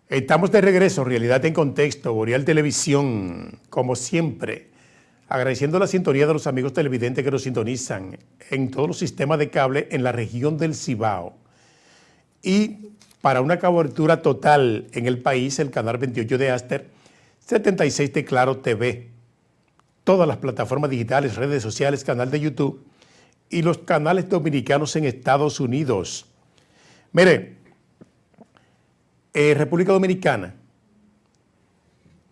Estamos de regreso, Realidad en Contexto, Boreal Televisión, como siempre, agradeciendo la sintonía de los amigos televidentes que nos sintonizan en todos los sistemas de cable en la región del Cibao. Y para una cobertura total en el país, el canal 28 de Aster, 76 de Claro TV, todas las plataformas digitales, redes sociales, canal de YouTube y los canales dominicanos en Estados Unidos. Mire, República Dominicana,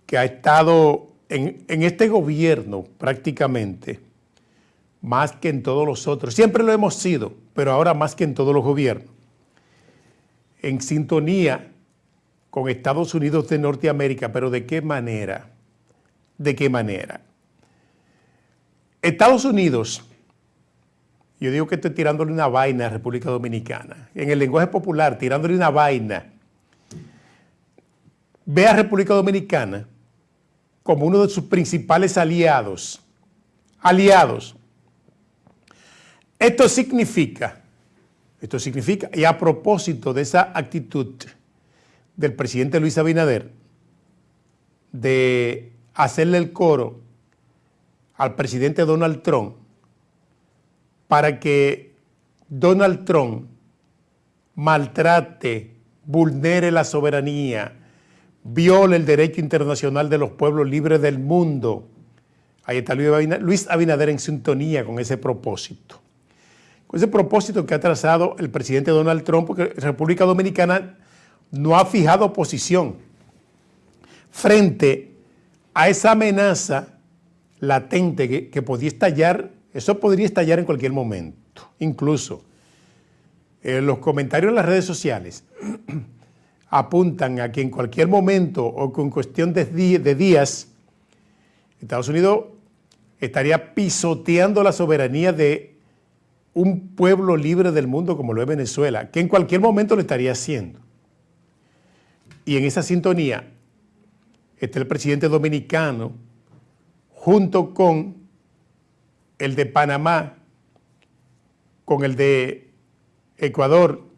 que ha estado en este gobierno prácticamente más que en todos los otros, siempre lo hemos sido, pero ahora más que en todos los gobiernos, en sintonía con Estados Unidos de Norteamérica, pero ¿de qué manera? ¿De qué manera? Estados Unidos, yo digo que estoy tirándole una vaina a República Dominicana, en el lenguaje popular, tirándole una vaina, ve a República Dominicana como uno de sus principales aliados. Esto significa, y a propósito de esa actitud del presidente Luis Abinader de hacerle el coro al presidente Donald Trump para que Donald Trump maltrate, vulnere la soberanía, viole el derecho internacional de los pueblos libres del mundo. Ahí está Luis Abinader en sintonía con ese propósito. Con ese propósito que ha trazado el presidente Donald Trump, porque República Dominicana no ha fijado posición frente a esa amenaza latente que podía estallar. Eso podría estallar en cualquier momento. Incluso los comentarios en las redes sociales apuntan a que en cualquier momento o con cuestión de días, Estados Unidos estaría pisoteando la soberanía de un pueblo libre del mundo como lo es Venezuela, que en cualquier momento lo estaría haciendo. Y en esa sintonía está el presidente dominicano junto con el de Panamá, con el de Ecuador,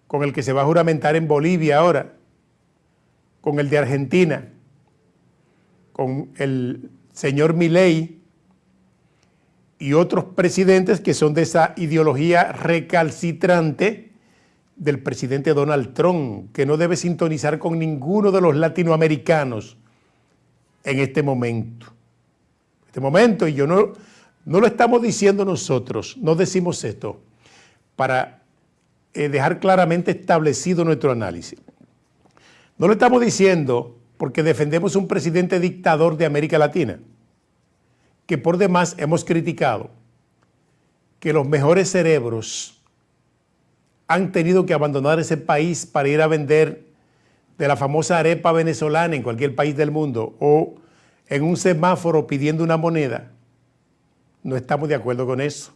con el que se va a juramentar en Bolivia ahora, con el de Argentina, con el señor Milei y otros presidentes que son de esa ideología recalcitrante del presidente Donald Trump, que no debe sintonizar con ninguno de los latinoamericanos en este momento. Y yo no lo estamos diciendo nosotros, no decimos esto para dejar claramente establecido nuestro análisis. No lo estamos diciendo porque defendemos un presidente dictador de América Latina, que por demás hemos criticado que los mejores cerebros han tenido que abandonar ese país para ir a vender de la famosa arepa venezolana en cualquier país del mundo o en un semáforo pidiendo una moneda. No estamos de acuerdo con eso.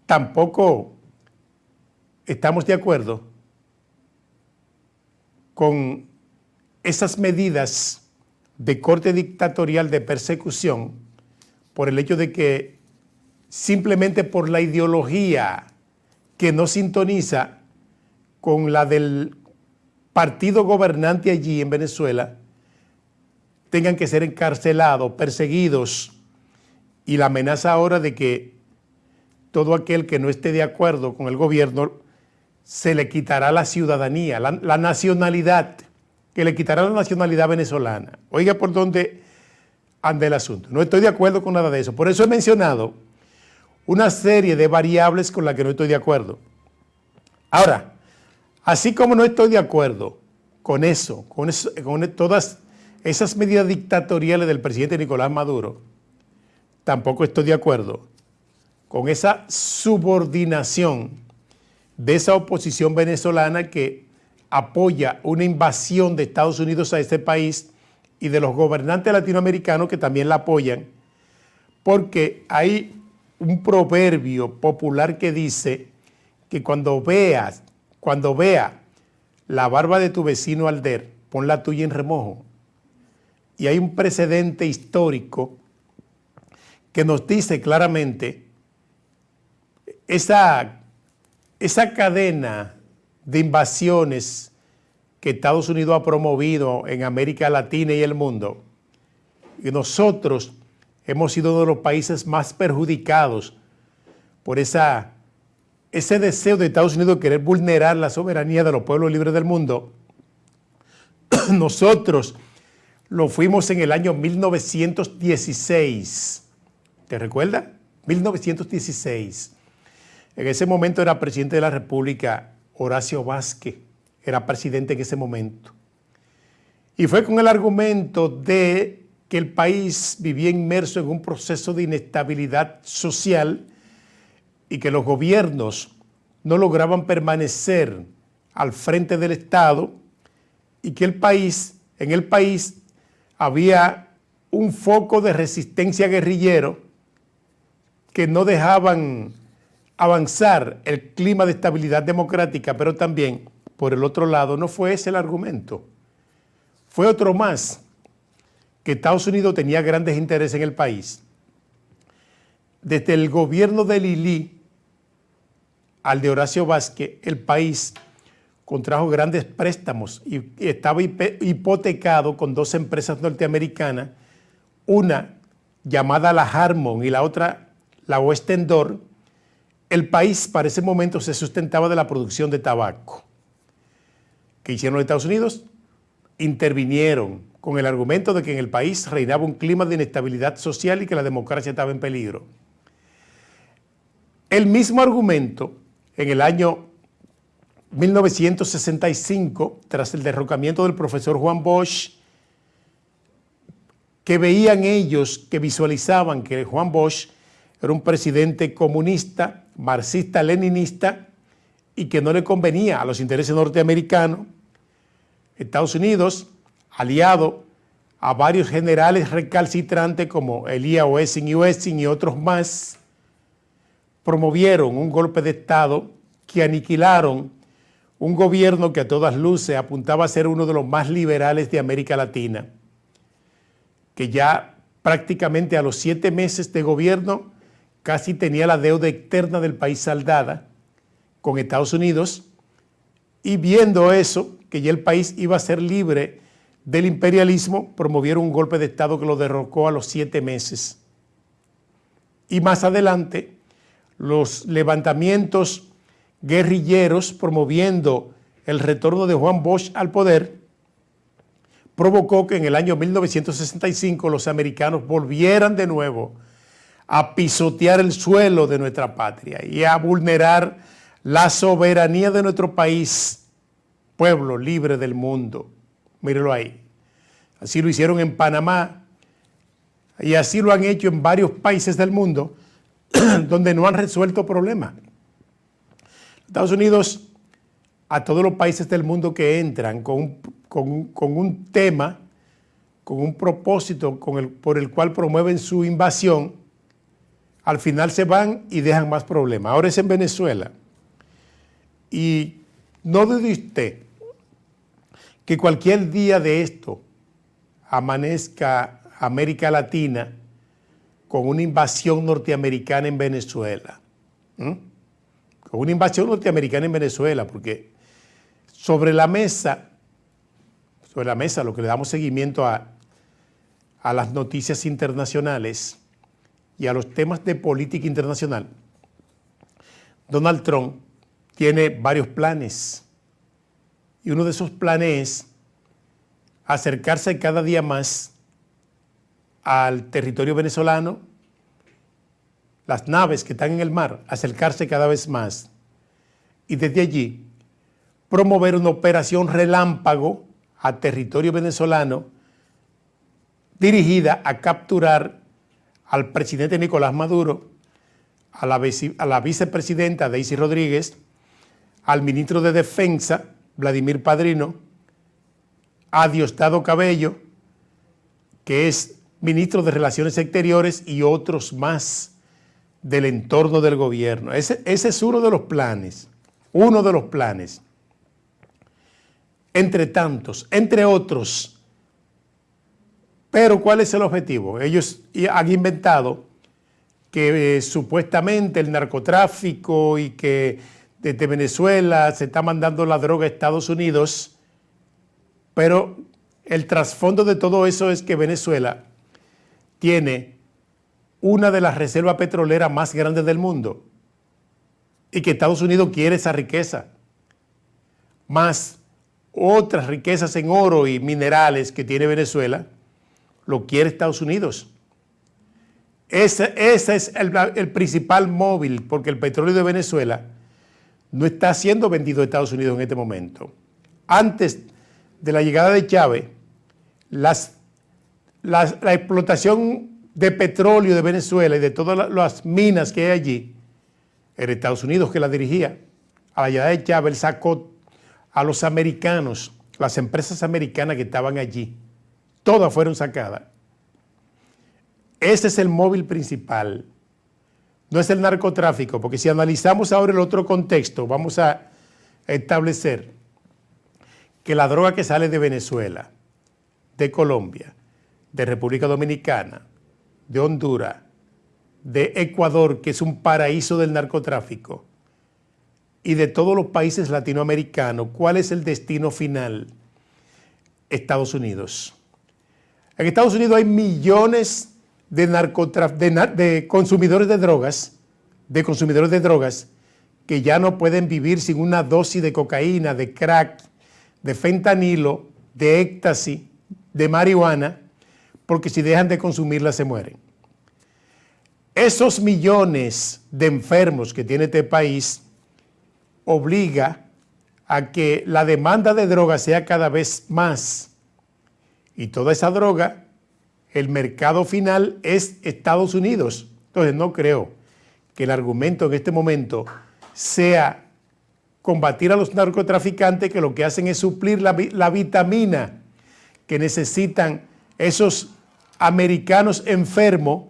Tampoco estamos de acuerdo con esas medidas de corte dictatorial de persecución por el hecho de que simplemente por la ideología que no sintoniza con la del partido gobernante allí en Venezuela, tengan que ser encarcelados, perseguidos, y la amenaza ahora de que todo aquel que no esté de acuerdo con el gobierno se le quitará la ciudadanía, la nacionalidad, que le quitará la nacionalidad venezolana. Oiga por dónde anda el asunto. No estoy de acuerdo con nada de eso. Por eso he mencionado una serie de variables con las que no estoy de acuerdo. Ahora, así como no estoy de acuerdo con todas esas medidas dictatoriales del presidente Nicolás Maduro, tampoco estoy de acuerdo con esa subordinación de esa oposición venezolana que apoya una invasión de Estados Unidos a este país y de los gobernantes latinoamericanos que también la apoyan, porque hay un proverbio popular que dice que cuando vea la barba de tu vecino arder, pon la tuya en remojo. Y hay un precedente histórico que nos dice claramente esa cadena de invasiones que Estados Unidos ha promovido en América Latina y el mundo. Y nosotros hemos sido uno de los países más perjudicados por ese deseo de Estados Unidos de querer vulnerar la soberanía de los pueblos libres del mundo. Nosotros lo fuimos en el año 1916. ¿Te recuerdas? 1916. En ese momento era presidente de la República Horacio Vázquez. Era presidente en ese momento. Y fue con el argumento de que el país vivía inmerso en un proceso de inestabilidad social y que los gobiernos no lograban permanecer al frente del Estado y que en el país había un foco de resistencia guerrillero que no dejaban avanzar el clima de estabilidad democrática, pero también, por el otro lado, no fue ese el argumento. Fue otro más, que Estados Unidos tenía grandes intereses en el país. Desde el gobierno de Lilí al de Horacio Vázquez, el país contrajo grandes préstamos y estaba hipotecado con dos empresas norteamericanas, una llamada la Harmon y la otra la Westendor. El país para ese momento se sustentaba de la producción de tabaco. ¿Qué hicieron los Estados Unidos? Intervinieron con el argumento de que en el país reinaba un clima de inestabilidad social y que la democracia estaba en peligro. El mismo argumento en el año 1965, tras el derrocamiento del profesor Juan Bosch, que veían ellos, que visualizaban que Juan Bosch era un presidente comunista, marxista-leninista y que no le convenía a los intereses norteamericanos. Estados Unidos, aliado a varios generales recalcitrantes como Elia Wessing y otros más, promovieron un golpe de Estado que aniquilaron un gobierno que a todas luces apuntaba a ser uno de los más liberales de América Latina, que ya prácticamente a los 7 meses de gobierno casi tenía la deuda externa del país saldada con Estados Unidos, y viendo eso, que ya el país iba a ser libre del imperialismo, promovieron un golpe de Estado que lo derrocó a los 7 meses. Y más adelante, los levantamientos guerrilleros promoviendo el retorno de Juan Bosch al poder provocó que en el año 1965 los americanos volvieran de nuevo a pisotear el suelo de nuestra patria y a vulnerar la soberanía de nuestro país, pueblo libre del mundo. Mírelo ahí. Así lo hicieron en Panamá y así lo han hecho en varios países del mundo donde no han resuelto problemas. Estados Unidos, a todos los países del mundo que entran con un tema, con un propósito por el cual promueven su invasión, al final se van y dejan más problemas. Ahora es en Venezuela. Y no dude usted que cualquier día de esto amanezca América Latina con una invasión norteamericana en Venezuela. Con una invasión norteamericana en Venezuela, porque sobre la mesa, lo que le damos seguimiento a las noticias internacionales y a los temas de política internacional, Donald Trump tiene varios planes. Y uno de esos planes es acercarse cada día más al territorio venezolano, las naves que están en el mar, acercarse cada vez más. Y desde allí promover una operación relámpago a territorio venezolano dirigida a capturar al presidente Nicolás Maduro, a la vicepresidenta Daisy Rodríguez, al ministro de Defensa, Vladimir Padrino, a Diosdado Cabello, que es ministro de Relaciones Exteriores, y otros más del entorno del gobierno. Ese es uno de los planes, entre tantos, entre otros. Pero ¿cuál es el objetivo? Ellos han inventado que supuestamente el narcotráfico y que desde Venezuela se está mandando la droga a Estados Unidos Pero el trasfondo de todo eso es que Venezuela tiene una de las reservas petroleras más grandes del mundo y que Estados Unidos quiere esa riqueza, más otras riquezas en oro y minerales que tiene Venezuela, lo quiere Estados Unidos. Ese es el principal móvil, porque el petróleo de Venezuela no está siendo vendido a Estados Unidos en este momento. Antes de la llegada de Chávez, la explotación de petróleo de Venezuela y de todas las minas que hay allí, era Estados Unidos que la dirigía. A la llegada de Chávez, él sacó a los americanos, las empresas americanas que estaban allí, todas fueron sacadas. Ese es el móvil principal, no es el narcotráfico, porque si analizamos ahora el otro contexto, vamos a establecer que la droga que sale de Venezuela, de Colombia, de República Dominicana, de Honduras, de Ecuador, que es un paraíso del narcotráfico, y de todos los países latinoamericanos, ¿cuál es el destino final? Estados Unidos. En Estados Unidos hay millones de consumidores de drogas que ya no pueden vivir sin una dosis de cocaína, de crack, de fentanilo, de éxtasis, de marihuana, porque si dejan de consumirla se mueren. Esos millones de enfermos que tiene este país obliga a que la demanda de droga sea cada vez más. Y toda esa droga, el mercado final es Estados Unidos. Entonces no creo que el argumento en este momento sea combatir a los narcotraficantes, que lo que hacen es suplir la vitamina que necesitan esos americanos enfermos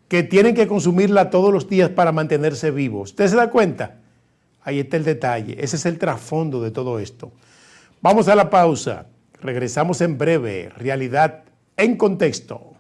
que tienen que consumirla todos los días para mantenerse vivos. ¿Usted se da cuenta? Ahí está el detalle. Ese es el trasfondo de todo esto. Vamos a la pausa. Regresamos en breve. Realidad en contexto.